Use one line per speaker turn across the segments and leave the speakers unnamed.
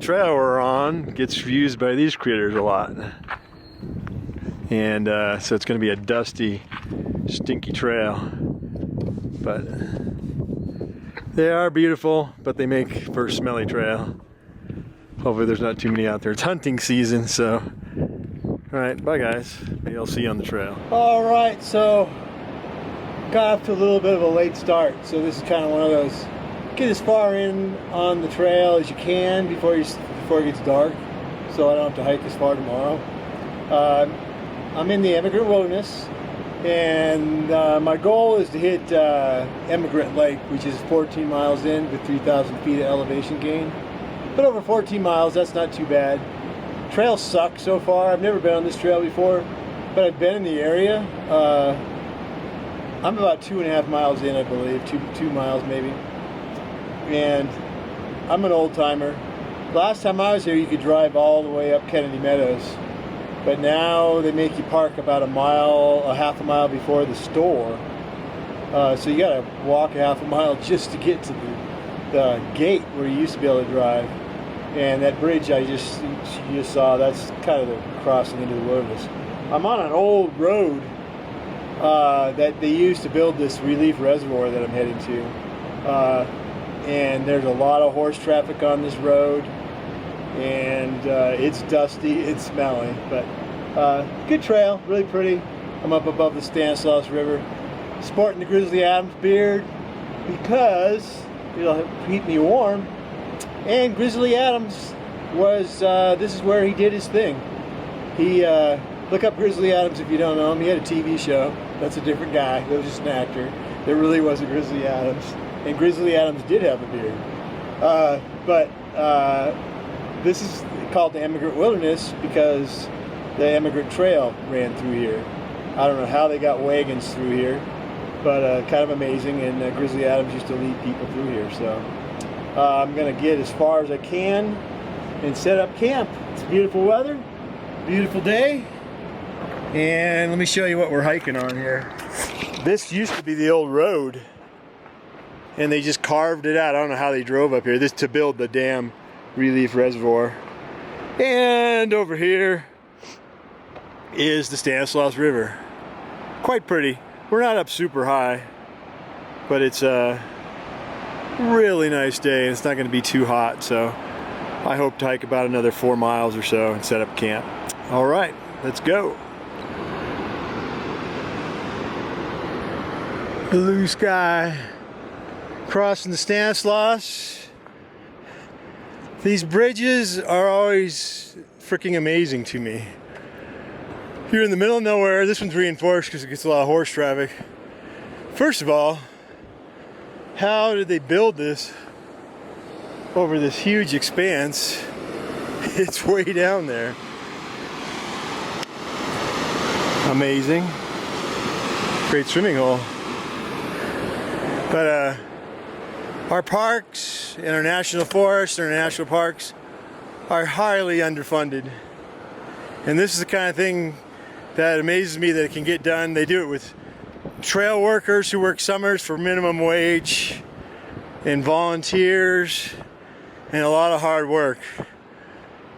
trail we're on gets used by these critters a lot. And so it's going to be a dusty, stinky trail. But they are beautiful, but they make for a smelly trail. Hopefully there's not too many out there. It's hunting season, so. Alright, bye guys. Maybe I'll see you on the trail. Alright, so got off to a little bit of a late start. So this is kind of one of those, get as far in on the trail as you can before it gets dark, so I don't have to hike as far tomorrow. I'm in the Emigrant Wilderness, and my goal is to hit Emigrant Lake, which is 14 miles in with 3,000 feet of elevation gain. But over 14 miles, that's not too bad. Trails suck so far. I've never been on this trail before, but I've been in the area. I'm about 2.5 miles in, I believe, two miles maybe. And I'm an old timer. Last time I was here, you could drive all the way up Kennedy Meadows. But now they make you park about half a mile before the store. So you gotta walk a half a mile just to get to the gate where you used to be able to drive. And that bridge you just saw, that's kind of the crossing into the wilderness. I'm on an old road that they used to build this relief reservoir that I'm heading to. And there's a lot of horse traffic on this road. And it's dusty, it's smelly, but good trail, really pretty. I'm up above the Stanislaus River, sporting the Grizzly Adams beard because it'll keep me warm. And Grizzly Adams was, this is where he did his thing. He, look up Grizzly Adams if you don't know him. He had a TV show. That's a different guy. That was just an actor. There really was a Grizzly Adams. And Grizzly Adams did have a beard. This is called the Emigrant Wilderness because the Emigrant Trail ran through here. I don't know how they got wagons through here, but kind of amazing. And Grizzly Adams used to lead people through here. So I'm going to get as far as I can and set up camp. It's beautiful weather, beautiful day. And let me show you what we're hiking on here. This used to be the old road, and they just carved it out. I don't know how they drove up here. This to build the dam relief reservoir. And over here is the Stanislaus River. Quite pretty. We're not up super high, but it's a really nice day and it's not going to be too hot, so I hope to hike about another 4 miles or so and set up camp. All right, let's go. Blue sky, crossing the Stanislaus. These bridges are always freaking amazing to me. You're in the middle of nowhere. This one's reinforced because it gets a lot of horse traffic. First of all, how did they build this over this huge expanse? It's way down there. Amazing. Great swimming hole. But our parks and our national forests and our national parks are highly underfunded. And this is the kind of thing that amazes me that it can get done. They do it with trail workers who work summers for minimum wage and volunteers and a lot of hard work.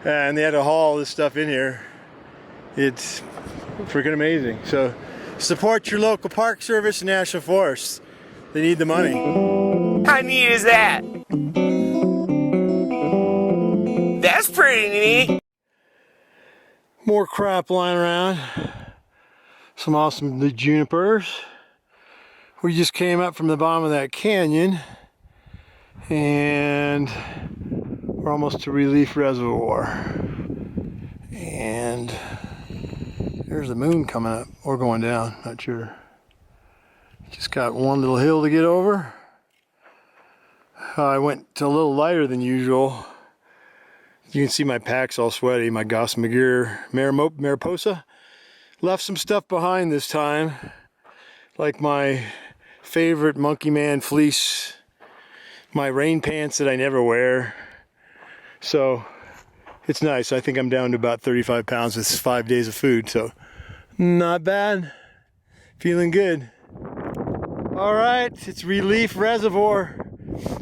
And they had to haul this stuff in here. It's freaking amazing. So support your local park service and national forests. They need the money.
How neat is that? That's pretty neat.
More crap lying around. Some awesome junipers. We just came up from the bottom of that canyon and we're almost to Relief Reservoir. And there's the moon coming up or going down, not sure. Just got one little hill to get over. I went a little lighter than usual. You can see my pack's all sweaty. My Goss McGear Mariposa left some stuff behind this time, like my favorite Monkey Man fleece, my rain pants that I never wear. So it's nice. I think I'm down to about 35 pounds with 5 days of food, so not bad. Feeling good. All right, it's Relief Reservoir.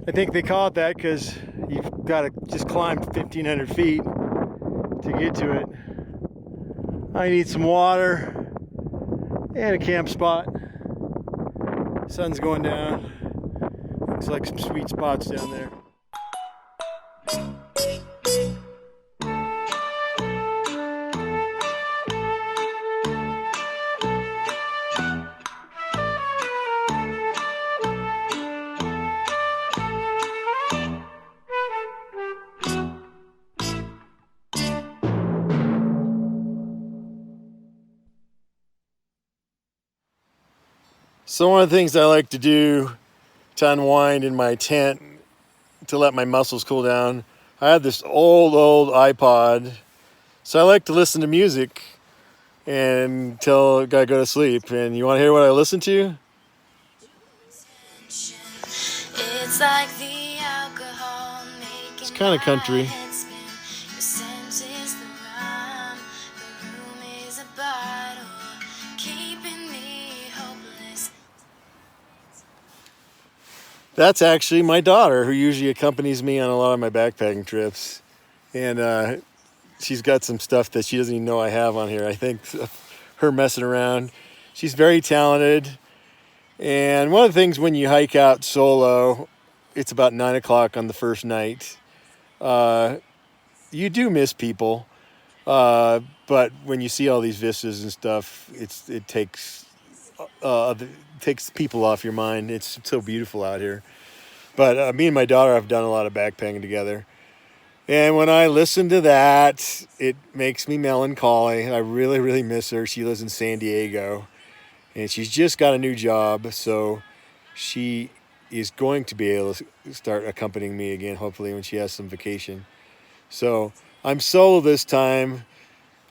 I think they call it that because You've got to just climb 1,500 feet to get to it. I need some water and a camp spot. Sun's going down. Looks like some sweet spots down there. So one of the things I like to do to unwind in my tent to let my muscles cool down, I have this old iPod. So I like to listen to music until I go to sleep. And you want to hear what I listen to?
It's like the alcohol making
It's kind of country.
my head spin. Your scent is the rhyme. The room is a bottle, keeping me hopeless.
That's actually my daughter, who usually accompanies me on a lot of my backpacking trips. And she's got some stuff that she doesn't even know I have on here. I think her messing around. She's very talented. And one of the things when you hike out solo, it's about 9 o'clock on the first night. You do miss people. But when you see all these vistas and stuff, it takes people off your mind. It's so beautiful out here. But me and my daughter have done a lot of backpacking together. And when I listen to that, it makes me melancholy. I really, really miss her. She lives in San Diego. And she's just got a new job. So she is going to be able to start accompanying me again, hopefully, when she has some vacation. So I'm solo this time.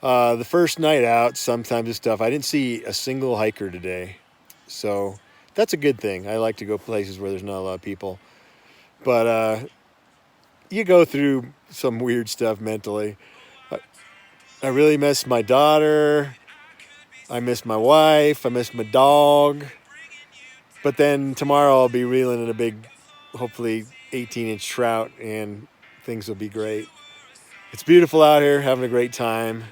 The first night out, sometimes and stuff, I didn't see a single hiker today. So that's a good thing. I like to go places where there's not a lot of people. But you go through some weird stuff mentally. I really miss my daughter. I miss my wife. I miss my dog. But then tomorrow I'll be reeling in a big, hopefully 18-inch trout, and things will be great. It's beautiful out here, having a great time.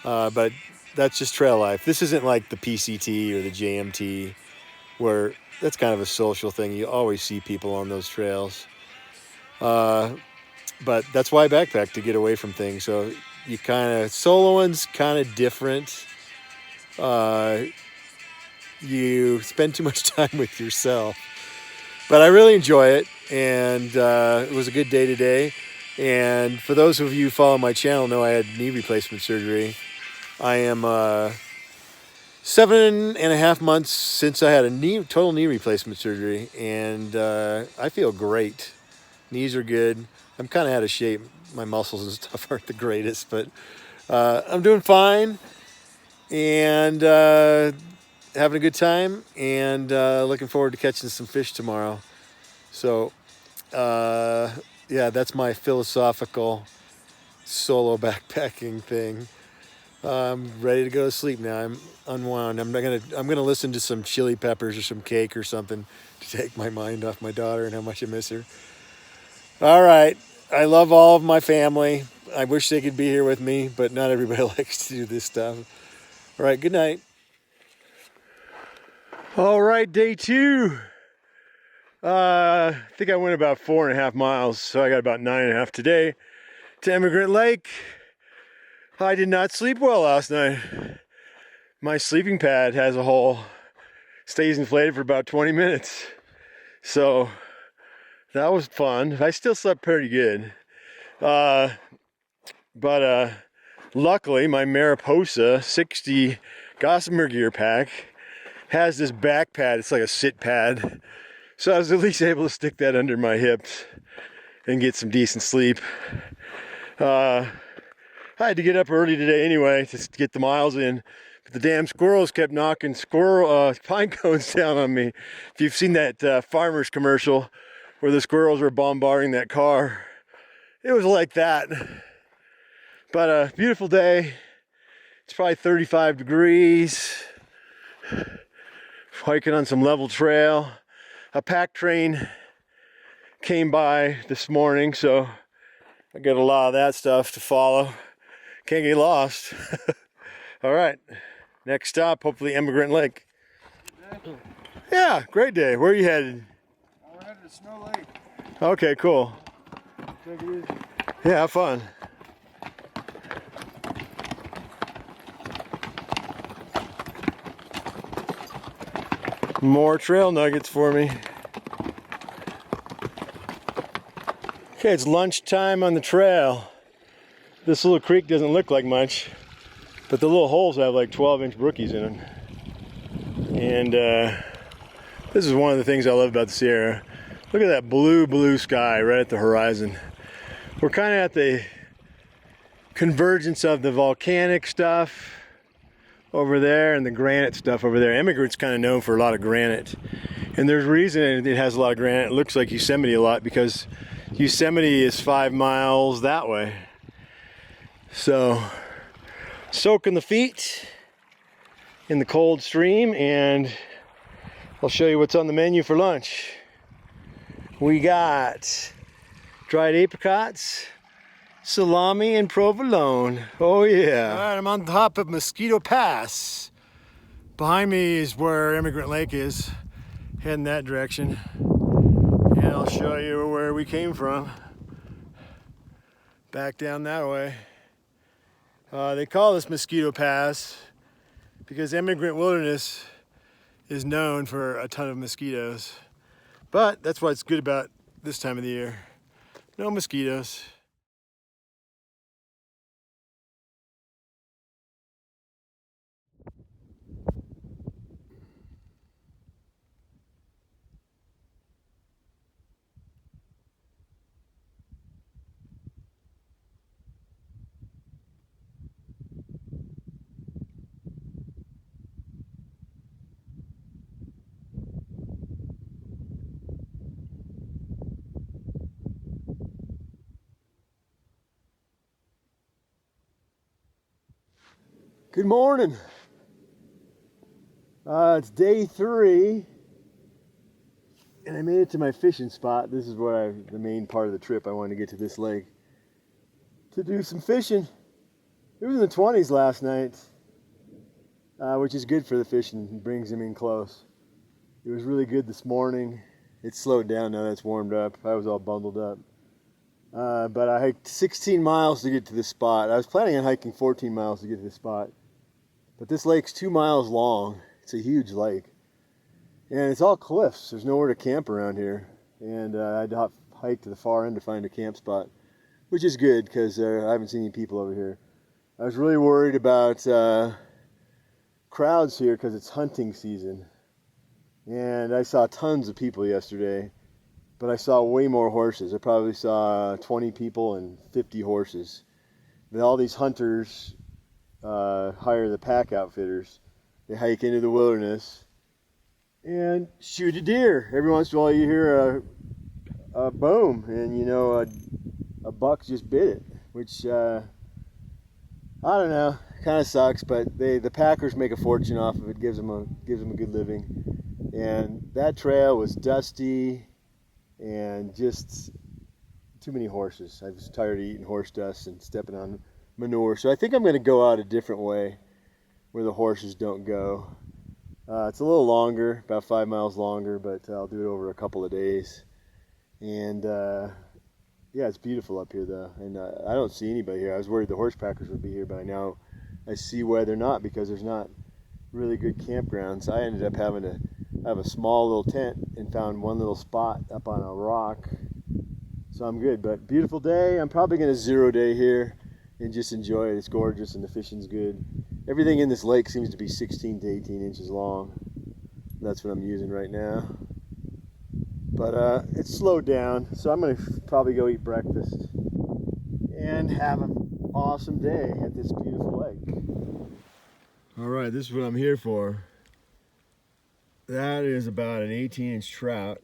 But that's just trail life. This isn't like the PCT or the JMT, where that's kind of a social thing. You always see people on those trails. But that's why I backpack, to get away from things. So you soloing's kind of different. You spend too much time with yourself. But I really enjoy it, and it was a good day today. And for those of you who follow my channel know I had knee replacement surgery. I am 7.5 months since I had a total knee replacement surgery, and I feel great. Knees are good. I'm kind of out of shape. My muscles and stuff aren't the greatest, but I'm doing fine, and having a good time, and looking forward to catching some fish tomorrow. So, yeah, that's my philosophical solo backpacking thing. I'm ready to go to sleep now. I'm unwound. I'm gonna listen to some Chili Peppers or some Cake or something to take my mind off my daughter and how much I miss her. All right. I love all of my family. I wish they could be here with me, but not everybody likes to do this stuff. All right. Good night. All right. Day 2. I think I went about 4.5 miles, so I got about 9.5 today to Emigrant Lake. I did not sleep well last night. My sleeping pad has a hole, stays inflated for about 20 minutes. So that was fun. I still slept pretty good. But luckily my Mariposa 60 Gossamer Gear pack has this back pad. It's like a sit pad. So I was at least able to stick that under my hips and get some decent sleep. I had to get up early today anyway to get the miles in. But the damn squirrels kept knocking pine cones down on me. If you've seen that Farmers commercial where the squirrels were bombarding that car, it was like that. But a beautiful day. It's probably 35 degrees. Hiking on some level trail. A pack train came by this morning, so I got a lot of that stuff to follow. Can't get lost. All right, next stop, hopefully Emigrant Lake. Yeah, great day. Where are you headed?
I'm headed to Snow Lake.
Okay, cool.
Take it easy.
Yeah, have fun. More trail nuggets for me. Okay, it's lunchtime on the trail. This little creek doesn't look like much, but the little holes have like 12-inch brookies in them. And this is one of the things I love about the Sierra. Look at that blue, blue sky right at the horizon. We're kind of at the convergence of the volcanic stuff over there and the granite stuff over there. Emigrant's kind of known for a lot of granite. And there's a reason it has a lot of granite. It looks like Yosemite a lot because Yosemite is 5 miles that way. So, soaking the feet in the cold stream, and I'll show you what's on the menu for lunch. We got dried apricots, salami, and provolone. Oh yeah. All right, I'm on top of Mosquito Pass. Behind me is where Emigrant Lake is, heading that direction. And I'll show you where we came from. Back down that way. They call this Mosquito Pass because Emigrant Wilderness is known for a ton of mosquitoes. But that's what's good about this time of the year. No mosquitoes. Good morning. It's day 3, and I made it to my fishing spot. This is where the main part of the trip. I wanted to get to this lake to do some fishing. It was in the 20s last night, which is good for the fishing. It brings them in close. It was really good this morning. It's slowed down now that it's warmed up. I was all bundled up. But I hiked 16 miles to get to this spot. I was planning on hiking 14 miles to get to this spot. But this lake's 2 miles long. It's a huge lake. And it's all cliffs. There's nowhere to camp around here. And I had to hike to the far end to find a camp spot, which is good because I haven't seen any people over here. I was really worried about crowds here because it's hunting season. And I saw tons of people yesterday, but I saw way more horses. I probably saw 20 people and 50 horses. But all these hunters hire the pack outfitters. They hike into the wilderness and shoot a deer. Every once in a while you hear a boom, and you know a buck just bit it, which I don't know, kind of sucks. But the packers make a fortune off of it. Gives them a good living. And that trail was dusty and just too many horses. I was tired of eating horse dust and stepping on manure. So I think I'm going to go out a different way where the horses don't go. It's a little longer, about 5 miles longer, but I'll do it over a couple of days. And yeah, it's beautiful up here though. And I don't see anybody here. I was worried the horse packers would be here by now. I see why they're not, because there's not really good campgrounds. I ended up having to have a small little tent and found one little spot up on a rock. So I'm good, but beautiful day. I'm probably going to 0 day here and just enjoy it. It's gorgeous and the fishing's good. Everything in this lake seems to be 16 to 18 inches long. That's what I'm using right now. But it's slowed down, so I'm going to probably go eat breakfast and have an awesome day at this beautiful lake. All right, this is what I'm here for. That is about an 18-inch trout,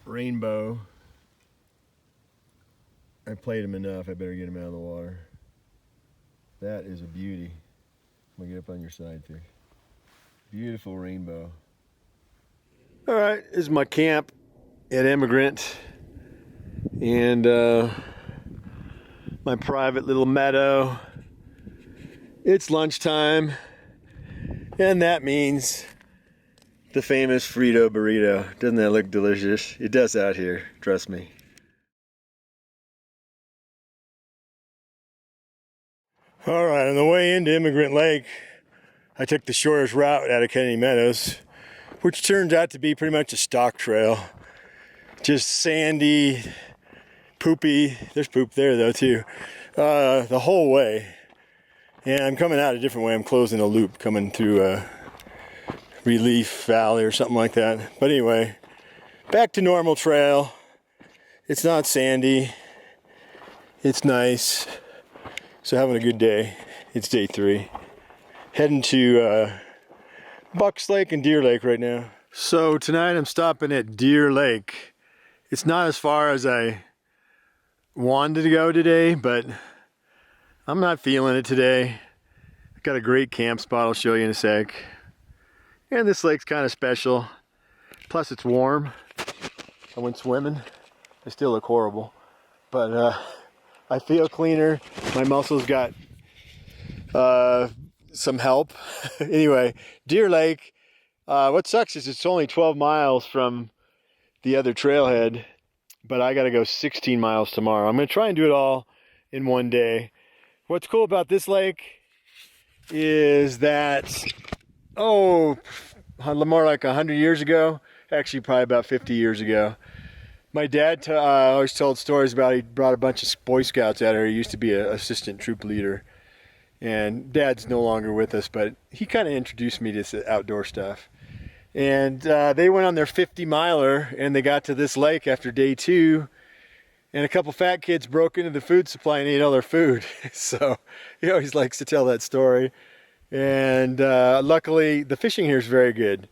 rainbow. I played him enough. I better get him out of the water. That is a beauty. I'm gonna get up on your side, fish. Beautiful rainbow. All right, this is my camp. at Emigrant, and my private little meadow. It's lunchtime, and that means the famous Frito burrito. Doesn't that look delicious? It does out here, trust me. All right, on the way into Emigrant Lake, I took the shortest route out of Kennedy Meadows, which turns out to be pretty much a stock trail. Just sandy, poopy. There's poop there though too. The whole way. And I'm coming out a different way. I'm closing a loop coming through Relief Valley or something like that. But anyway, back to normal trail. It's not sandy. It's nice. So having a good day. It's day 3. Heading to Bucks Lake and Deer Lake right now. So tonight I'm stopping at Deer Lake. It's not as far as I wanted to go today, but I'm not feeling it today. I've got a great camp spot I'll show you in a sec. And this lake's kind of special. Plus it's warm. I went swimming. I still look horrible. But I feel cleaner. My muscles got some help. Anyway, Deer Lake. What sucks is it's only 12 miles from the other trailhead, but I gotta go 16 miles tomorrow. I'm gonna try and do it all in one day. What's cool about this lake is that, more like 100 years ago, actually probably about 50 years ago, my dad always told stories about he brought a bunch of Boy Scouts out here. He used to be an assistant troop leader. And Dad's no longer with us, but he kind of introduced me to this outdoor stuff. And they went on their 50-miler, and they got to this lake after day 2, and a couple fat kids broke into the food supply and ate all their food. So he always likes to tell that story. And luckily, the fishing here is very good.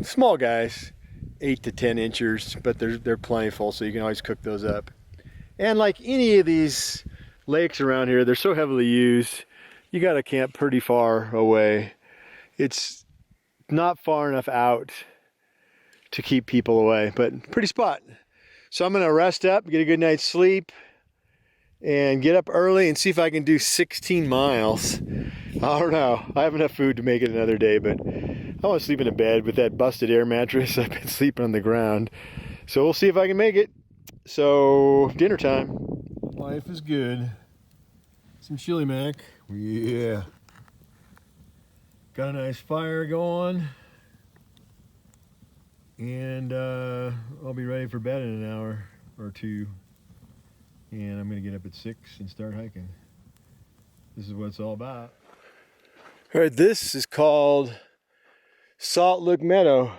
Small guys, 8 to 10 inchers, but they're plentiful, so you can always cook those up. And like any of these lakes around here, they're so heavily used, you got to camp pretty far away. It's not far enough out to keep people away, but pretty spot. So I'm gonna rest up, get a good night's sleep, and get up early and see if I can do 16 miles. I don't know. I have enough food to make it another day, but I want to sleep in a bed with that busted air mattress. I've been sleeping on the ground. So we'll see if I can make it. So, dinner time. Life is good. Some chili mac. Yeah. Got a nice fire going. And I'll be ready for bed in an hour or 2. And I'm going to get up at 6 and start hiking. This is what it's all about. All right, this is called Salt Lick Meadow.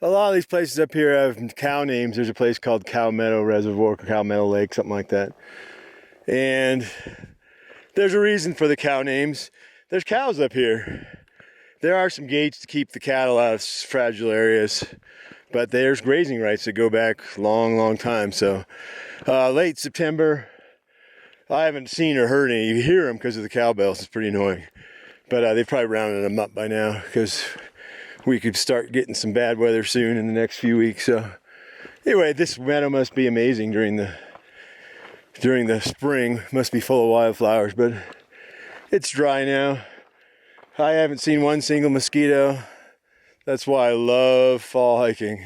A lot of these places up here have cow names. There's a place called Cow Meadow Reservoir, Cow Meadow Lake, something like that. And there's a reason for the cow names. There's cows up here. There are some gates to keep the cattle out of fragile areas, but there's grazing rights that go back a long, long time. So late September, I haven't seen or heard any. You hear them because of the cowbells. It's pretty annoying. But they've probably rounded them up by now because we could start getting some bad weather soon in the next few weeks. So anyway, this meadow must be amazing during the spring. Must be full of wildflowers, but it's dry now. I haven't seen one single mosquito. That's why I love fall hiking.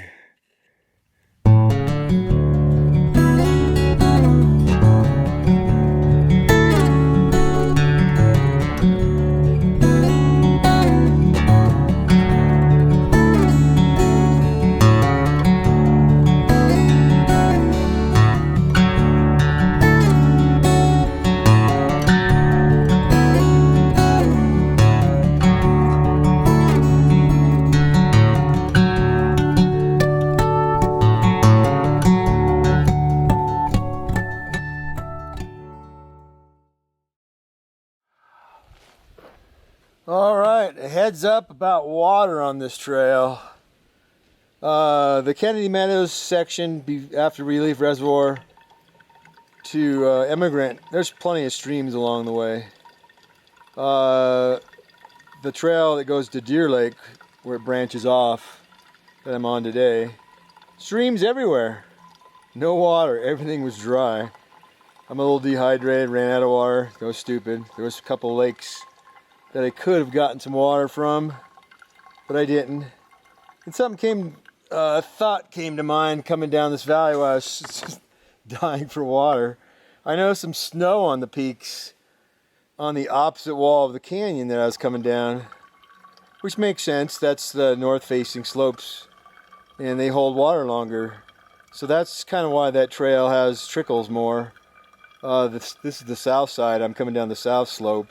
All right, a heads up about water on this trail. The Kennedy Meadows section after Relief Reservoir to Emigrant, there's plenty of streams along the way. The trail that goes to Deer Lake, where it branches off, that I'm on today, Streams everywhere. No water. Everything was dry. I'm a little dehydrated, ran out of water. That was stupid. There was a couple lakes that I could have gotten some water from, but I didn't. And a thought came to mind coming down this valley while I was just dying for water. I noticed some snow on the peaks on the opposite wall of the canyon that I was coming down, which makes sense. That's the north-facing slopes, and they hold water longer. So that's kind of why that trail has trickles more. This is the south side. I'm coming down the south slope,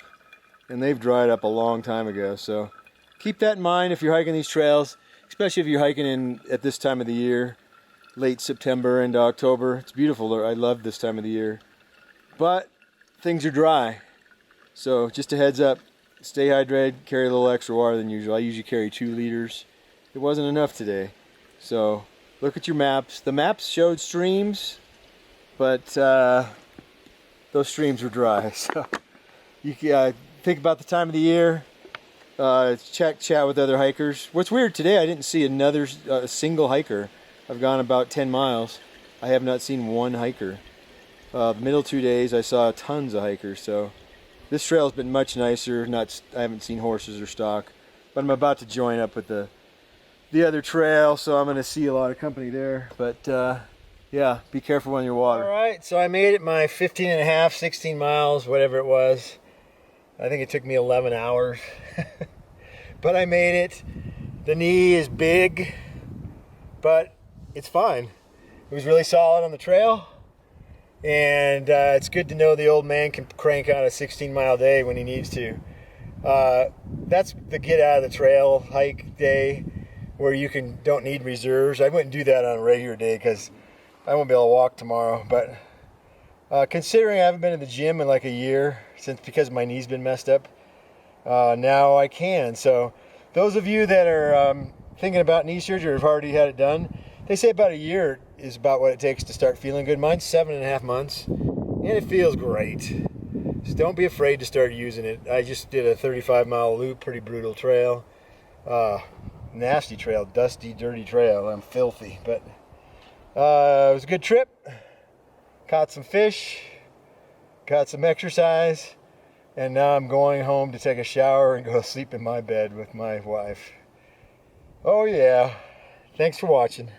and they've dried up a long time ago. So keep that in mind if you're hiking these trails, especially if you're hiking at this time of the year, late September into October. It's beautiful. I love this time of the year. But things are dry. So just a heads up, stay hydrated, carry a little extra water than usual. I usually carry 2 liters. It wasn't enough today. So look at your maps. The maps showed streams, but those streams were dry. So you think about the time of the year, chat with other hikers. What's weird today, I didn't see a single hiker. I've gone about 10 miles. I have not seen one hiker. The middle 2 days I saw tons of hikers. So this trail's been much nicer. I haven't seen horses or stock, but I'm about to join up with the other trail, so I'm going to see a lot of company there. But yeah, be careful on your water. All right, so I made it my 15 and a half, 16 miles, whatever it was. I think it took me 11 hours. But I made it. The knee is big, but it's fine. It was really solid on the trail. And it's good to know the old man can crank out a 16-mile day when he needs to. That's the get out of the trail hike day where you don't need reserves. I wouldn't do that on a regular day because I won't be able to walk tomorrow. But considering I haven't been to the gym in like a year because my knee's been messed up, now I can. So those of you that are thinking about knee surgery or have already had it done, they say about a year is about what it takes to start feeling good. Mine's 7.5 months, and it feels great. So don't be afraid to start using it. I just did a 35-mile loop, pretty brutal trail. Nasty trail, dusty, dirty trail. I'm filthy, but it was a good trip. Caught some fish, got some exercise, and now I'm going home to take a shower and go to sleep in my bed with my wife. Oh yeah. Thanks for watching.